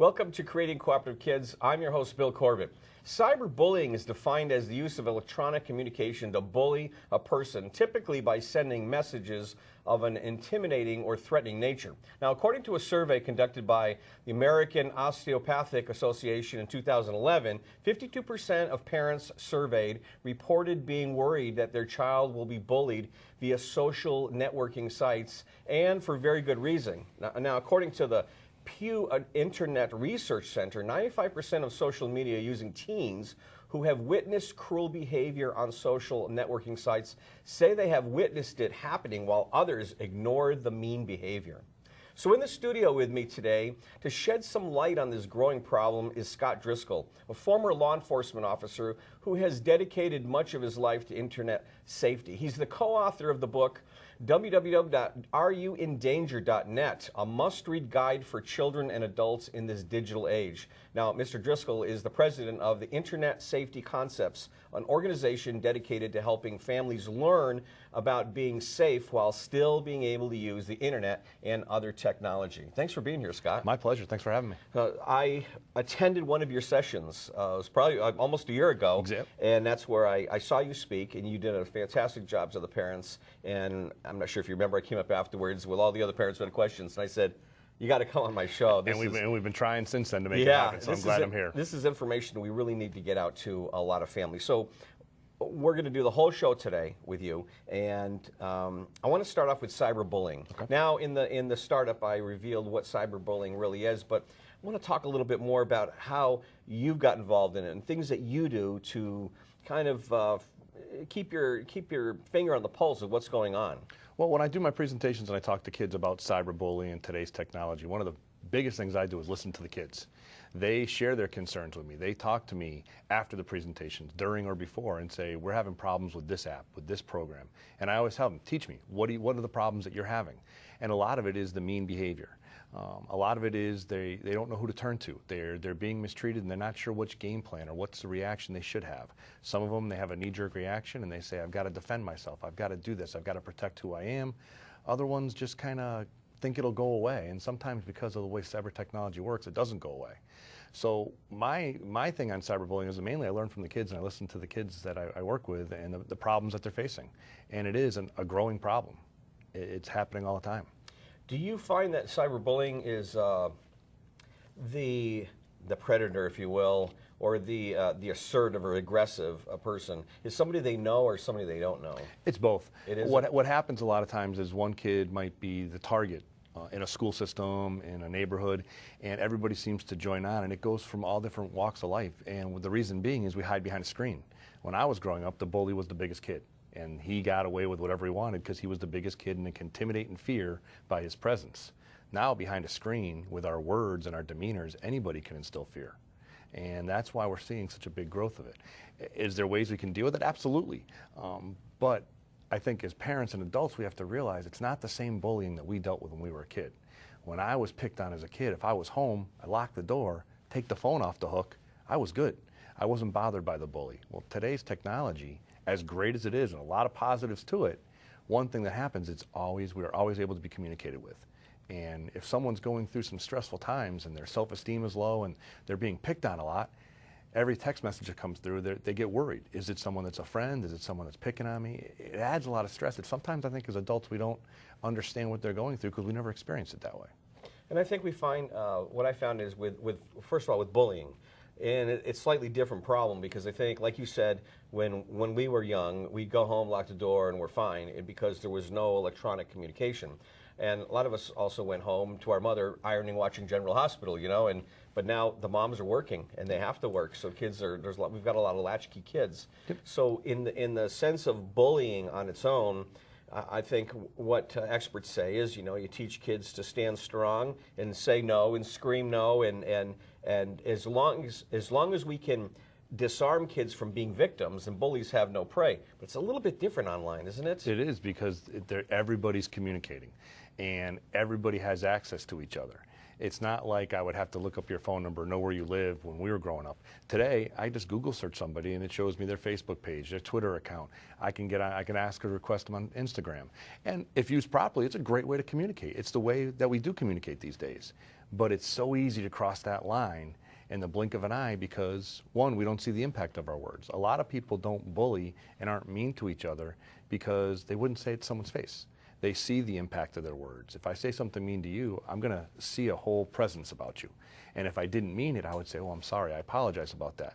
Welcome to Creating Cooperative Kids. I'm your host, Bill Corbett. Cyberbullying is defined as the use of electronic communication to bully a person, typically by sending messages of an intimidating or threatening nature. Now, according to a survey conducted by the American Osteopathic Association in 2011, 52% of parents surveyed reported being worried that their child will be bullied via social networking sites, and for very good reason. Now according to the Pew Internet Research Center, 95% of social media using teens who have witnessed cruel behavior on social networking sites say they have witnessed it happening while others ignored the mean behavior. So in the studio with me today to shed some light on this growing problem is Scott Driscoll, a former law enforcement officer who has dedicated much of his life to internet safety. He's the co-author of the book www.areyouindanger.net, a must-read guide for children and adults in this digital age. Now, Mr. Driscoll is the president of the Internet Safety Concepts, an organization dedicated to helping families learn about being safe while still being able to use the internet and other technology. Thanks for being here, Scott. My pleasure. Thanks for having me. I attended one of your sessions. It was probably almost a year ago, Exactly. And that's where I saw you speak, and you did a fantastic job to the parents. And I'm not sure if you remember, I came up afterwards with all the other parents who had questions, and I said, you got to come on my show. And we've been trying since then to make it happen, so I'm glad I'm here. This is information we really need to get out to a lot of families. So we're going to do the whole show today with you, and I want to start off with cyberbullying. Okay. Now, in the startup, I revealed what cyberbullying really is, but I want to talk a little bit more about how you've got involved in it and things that you do to kind of keep your finger on the pulse of what's going on. Well, when I do my presentations and I talk to kids about cyberbullying and today's technology, one of the biggest things I do is listen to the kids. They share their concerns with me. They talk to me after the presentations, during or before, and say, we're having problems with this app, with this program. And I always tell them, teach me, what are the problems that you're having? And a lot of it is the mean behavior. A lot of it is they don't know who to turn to. They're being mistreated and they're not sure which game plan or what's the reaction they should have. Some of them, they have a knee-jerk reaction and they say, I've got to defend myself, I've got to do this, I've got to protect who I am. Other ones just kind of think it'll go away, and sometimes because of the way cyber technology works, it doesn't go away. So my thing on cyberbullying is mainly I learn from the kids and I listen to the kids that I work with and the problems that they're facing. And it is a growing problem. It's happening all the time. Do you find that cyberbullying is the predator, if you will, or the assertive or aggressive person is somebody they know or somebody they don't know? It's both. It is. What happens a lot of times is one kid might be the target in a school system, in a neighborhood, and everybody seems to join on, and it goes from all different walks of life. And the reason being is we hide behind a screen. When I was growing up, the bully was the biggest kid. And he got away with whatever he wanted because he was the biggest kid and can intimidate and fear by his presence. Now behind a screen, with our words and our demeanors, anybody can instill fear. And that's why we're seeing such a big growth of it. Is there ways we can deal with it? Absolutely. But I think as parents and adults, we have to realize it's not the same bullying that we dealt with when we were a kid. When I was picked on as a kid, if I was home, I locked the door, take the phone off the hook, I was good. I wasn't bothered by the bully. Well, today's technology, as great as it is, and a lot of positives to it, one thing that happens is we are always able to be communicated with. And if someone's going through some stressful times and their self-esteem is low and they're being picked on a lot, every text message that comes through, they get worried. Is it someone that's a friend? Is it someone that's picking on me? It adds a lot of stress. Sometimes I think as adults we don't understand what they're going through because we never experienced it that way. And I think we find, what I found is first of all, with bullying, and it's a slightly different problem because I think, like you said, when we were young, we'd go home, lock the door, and we're fine because there was no electronic communication. And a lot of us also went home to our mother ironing, watching General Hospital, you know, but now the moms are working and they have to work, so kids we've got a lot of latchkey kids. Yep. So in the sense of bullying on its own, I think what experts say is, you know, you teach kids to stand strong and say no and scream no, and as long as we can disarm kids from being victims, and bullies have no prey. But it's a little bit different online, isn't it? It is, because everybody's communicating and everybody has access to each other. It's not like I would have to look up your phone number, know where you live when we were growing up. Today, I just Google search somebody and it shows me their Facebook page, their Twitter account. I can ask or request them on Instagram. And if used properly, it's a great way to communicate. It's the way that we do communicate these days. But it's so easy to cross that line in the blink of an eye because, one, we don't see the impact of our words. A lot of people don't bully and aren't mean to each other because they wouldn't say it to someone's face. They see the impact of their words. If I say something mean to you, I'm going to see a whole presence about you. And if I didn't mean it, I would say, oh, I'm sorry, I apologize about that.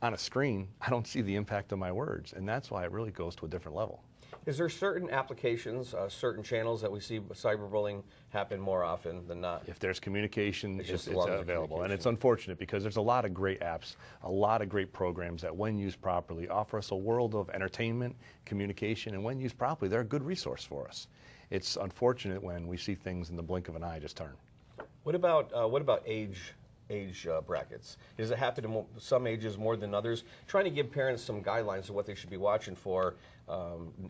On a screen, I don't see the impact of my words, and that's why it really goes to a different level. Is there certain applications, certain channels that we see cyberbullying happen more often than not? If there's communication, it's available. And it's communication. unfortunate because there's a lot of great apps, a lot of great programs that when used properly offer us a world of entertainment, communication, and when used properly, they're a good resource for us. It's unfortunate when we see things in the blink of an eye just turn. What about age brackets? Does it happen in some ages more than others? Trying to give parents some guidelines of what they should be watching for,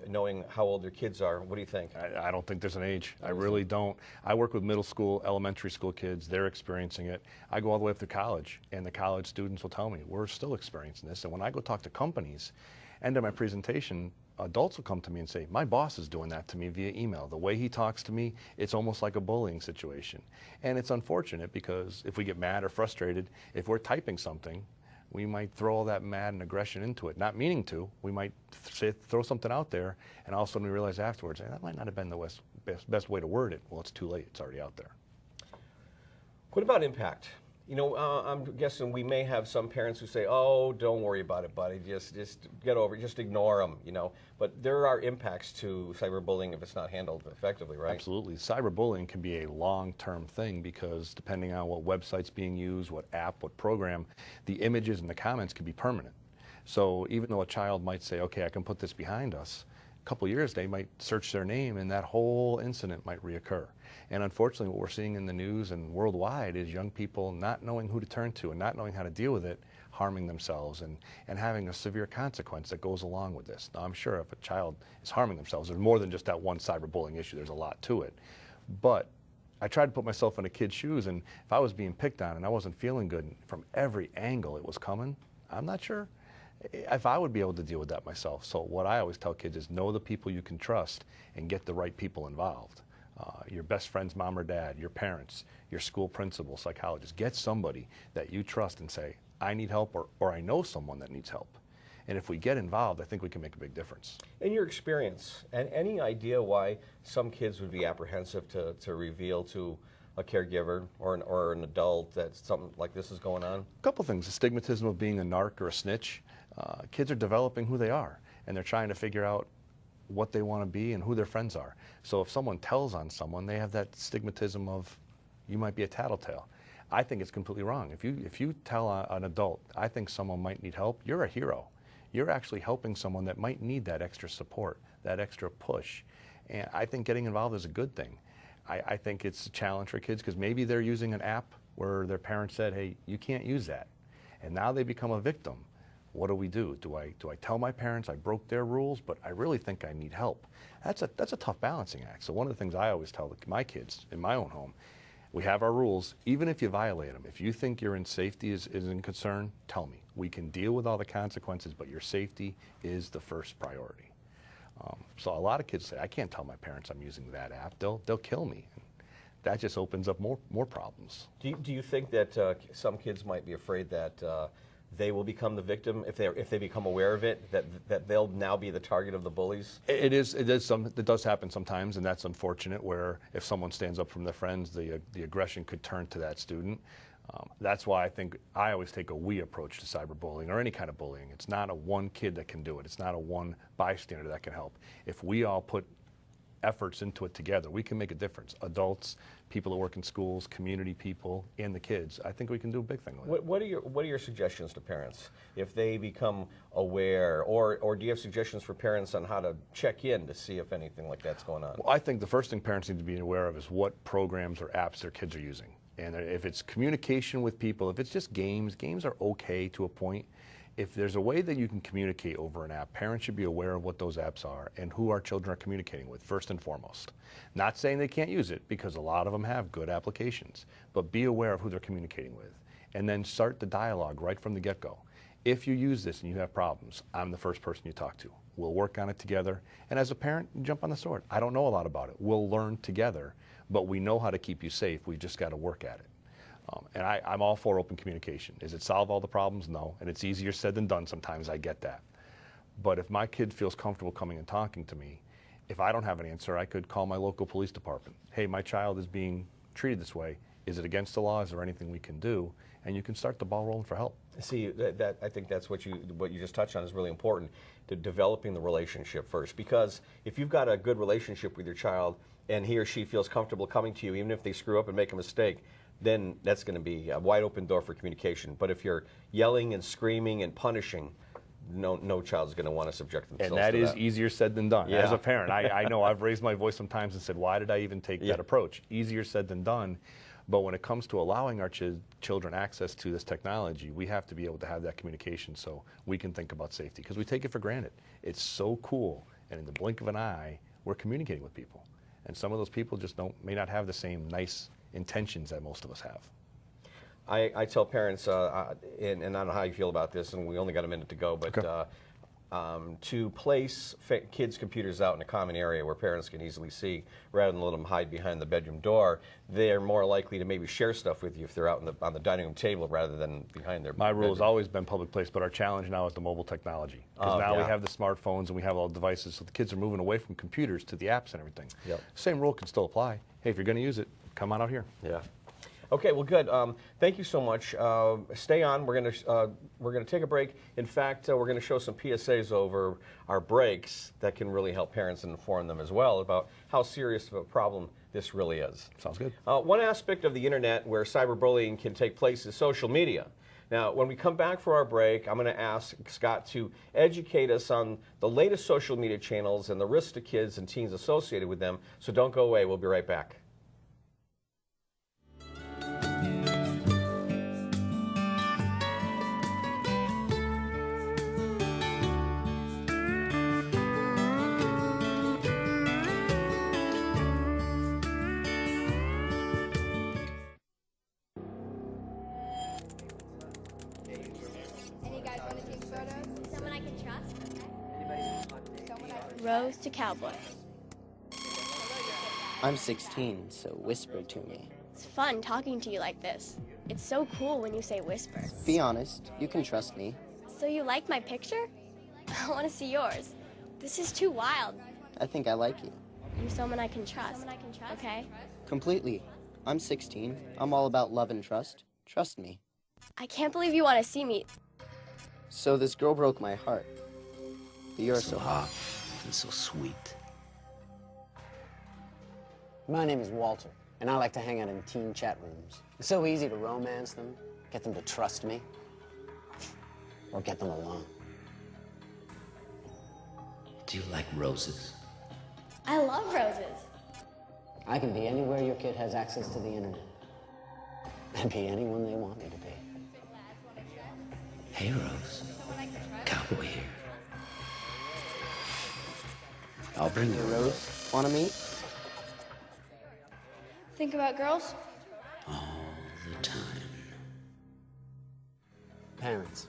knowing how old their kids are. What do you think? I don't think there's an age. I really don't. I work with middle school, elementary school kids. They're experiencing it. I go all the way up to college, and the college students will tell me, we're still experiencing this. And when I go talk to companies, end of my presentation, adults will come to me and say, my boss is doing that to me via email. The way he talks to me, it's almost like a bullying situation. And it's unfortunate because if we get mad or frustrated, if we're typing something, we might throw all that mad and aggression into it. Not meaning to, we might throw something out there, and all of a sudden we realize afterwards, hey, that might not have been the best way to word it. Well, it's too late. It's already out there. What about impact? You know, I'm guessing we may have some parents who say, oh, don't worry about it, buddy. Just get over it. Just ignore them, you know. But there are impacts to cyberbullying if it's not handled effectively, right? Absolutely. Cyberbullying can be a long-term thing because depending on what website's being used, what app, what program, the images and the comments can be permanent. So even though a child might say, okay, I can put this behind us, a couple of years they might search their name and that whole incident might reoccur. And unfortunately what we're seeing in the news and worldwide is young people not knowing who to turn to and not knowing how to deal with it, harming themselves and having a severe consequence that goes along with this. Now I'm sure if a child is harming themselves, there's more than just that one cyberbullying issue, there's a lot to it. But I tried to put myself in a kid's shoes, and if I was being picked on and I wasn't feeling good from every angle it was coming, I'm not sure if I would be able to deal with that myself. So what I always tell kids is know the people you can trust and get the right people involved. Your best friend's mom or dad, your parents, your school principal, psychologist. Get somebody that you trust and say, I need help, or I know someone that needs help. And if we get involved, I think we can make a big difference. In your experience, and any idea why some kids would be apprehensive to reveal to a caregiver or an adult that something like this is going on? A couple things. The stigmatism of being a narc or a snitch. Kids are developing who they are, and they're trying to figure out what they want to be and who their friends are. So if someone tells on someone, they have that stigmatism of, you might be a tattletale. I think it's completely wrong. If you tell an adult, I think someone might need help, you're a hero. You're actually helping someone that might need that extra support, that extra push. And I think getting involved is a good thing. I think it's a challenge for kids because maybe they're using an app where their parents said, hey, you can't use that. And now they become a victim. What do? Do I tell my parents I broke their rules, but I really think I need help? That's a tough balancing act. So one of the things I always tell my kids in my own home, we have our rules, even if you violate them. If you think your safety is in concern, tell me. We can deal with all the consequences, but your safety is the first priority. So a lot of kids say, I can't tell my parents I'm using that app. They'll kill me. And that just opens up more problems. Do you think that some kids might be afraid that they will become the victim if they become aware of it, that they'll now be the target of the bullies? It does happen sometimes, and that's unfortunate, where if someone stands up from their friends, the aggression could turn to that student. That's why I think I always take a we approach to cyberbullying or any kind of bullying. It's not a one kid that can do it. It's not a one bystander that can help. If we all put efforts into it together, we can make a difference. Adults, people that work in schools, community people, and the kids. I think we can do a big thing with it. What are your suggestions to parents if they become aware, or do you have suggestions for parents on how to check in to see if anything like that's going on? Well, I think the first thing parents need to be aware of is what programs or apps their kids are using. And if it's communication with people, if it's just games are okay to a point. If there's a way that you can communicate over an app, parents should be aware of what those apps are and who our children are communicating with, first and foremost. Not saying they can't use it, because a lot of them have good applications, but be aware of who they're communicating with. And then start the dialogue right from the get-go. If you use this and you have problems, I'm the first person you talk to. We'll work on it together. And as a parent, jump on the sword. I don't know a lot about it. We'll learn together, but we know how to keep you safe. We've just got to work at it. And I'm all for open communication. Does it solve all the problems? No. And it's easier said than done sometimes. I get that. But if my kid feels comfortable coming and talking to me, if I don't have an answer, I could call my local police department. Hey, my child is being treated this way. Is it against the law? Is there anything we can do? And you can start the ball rolling for help. See, I think that's what you just touched on is really important, to developing the relationship first. Because if you've got a good relationship with your child and he or she feels comfortable coming to you, even if they screw up and make a mistake, then that's going to be a wide open door for communication. But if you're yelling and screaming and punishing, no child's going to want to subject themselves to that. And that is easier said than done. Yeah. As a parent, I know I've raised my voice sometimes and said, why did I even take that approach? Easier said than done. But when it comes to allowing our children access to this technology, we have to be able to have that communication so we can think about safety, because we take it for granted. It's so cool, and in the blink of an eye, we're communicating with people. And some of those people just may not have the same nice intentions that most of us have. I tell parents, and I don't know how you feel about this, and we only got a minute to go, but Okay. To place kids' computers out in a common area where parents can easily see, rather than let them hide behind the bedroom door, they're more likely to maybe share stuff with you if they're out on the dining room table rather than behind their My rule has bedroom. always been public place, but our challenge now is the mobile technology. Because now we have the smartphones and we have all the devices, so the kids are moving away from computers to the apps and everything. Yep. Same rule can still apply. Hey, if you're going to use it, come on out here. Yeah. Okay, well, good. Thank you so much. Stay on. We're gonna take a break. In fact, we're gonna show some PSAs over our breaks that can really help parents and inform them as well about how serious of a problem this really is. Sounds good. One aspect of the internet where cyberbullying can take place is social media. Now, when we come back for our break, I'm going to ask Scott to educate us on the latest social media channels and the risks to kids and teens associated with them. So don't go away. We'll be right back. Rose to cowboy. I'm 16, so whisper to me. It's fun talking to you like this. It's so cool when you say whisper. Be honest, you can trust me. So you like my picture? I want to see yours. This is too wild. I think I like you. You're someone I can trust. Okay? Completely. I'm 16. I'm all about love and trust. Trust me. I can't believe you want to see me. So this girl broke my heart. But you're so hot. And so sweet. My name is Walter, and I like to hang out in teen chat rooms. It's so easy to romance them, get them to trust me, or get them alone. Do you like roses? I love roses. I can be anywhere your kid has access to the internet, and be anyone they want me to be. Hey, Rose. Cowboy here. I'll bring you a rose. Wanna meet? Think about girls? All the time. Parents,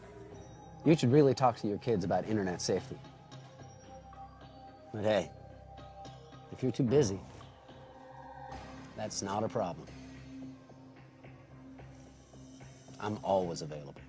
you should really talk to your kids about internet safety. But hey, if you're too busy, that's not a problem. I'm always available.